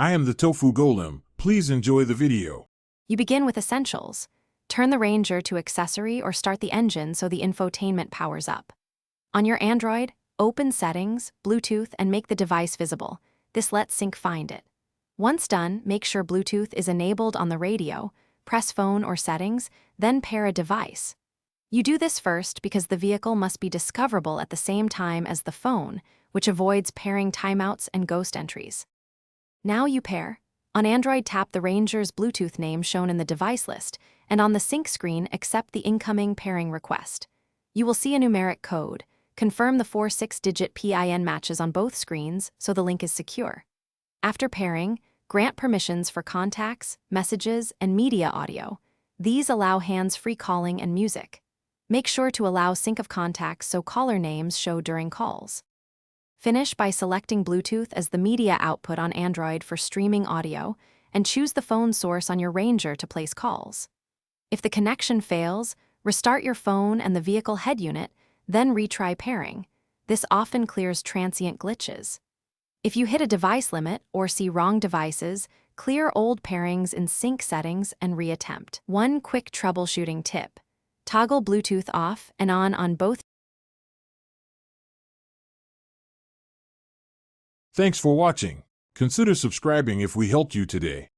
I am the Tofu Golem. Please enjoy the video. You begin with essentials. Turn the Ranger to accessory or start the engine so the infotainment powers up. On your Android, open Settings, Bluetooth, and make the device visible. This lets Sync find it. Once done, make sure Bluetooth is enabled on the radio, press Phone or Settings, then pair a device. You do this first because the vehicle must be discoverable at the same time as the phone, which avoids pairing timeouts and ghost entries. Now you pair. On Android, tap the Ranger's Bluetooth name shown in the device list, and on the sync screen, accept the incoming pairing request. You will see a numeric code. Confirm the 4-6-digit PIN matches on both screens so the link is secure. After pairing, grant permissions for contacts, messages, and media audio. These allow hands-free calling and music. Make sure to allow sync of contacts so caller names show during calls. Finish by selecting Bluetooth as the media output on Android for streaming audio, and choose the phone source on your Ranger to place calls. If the connection fails, restart your phone and the vehicle head unit, then retry pairing. This often clears transient glitches. If you hit a device limit or see wrong devices, clear old pairings in sync settings and reattempt. One quick troubleshooting tip. Toggle Bluetooth off and on both. Thanks for watching. Consider subscribing if we helped you today.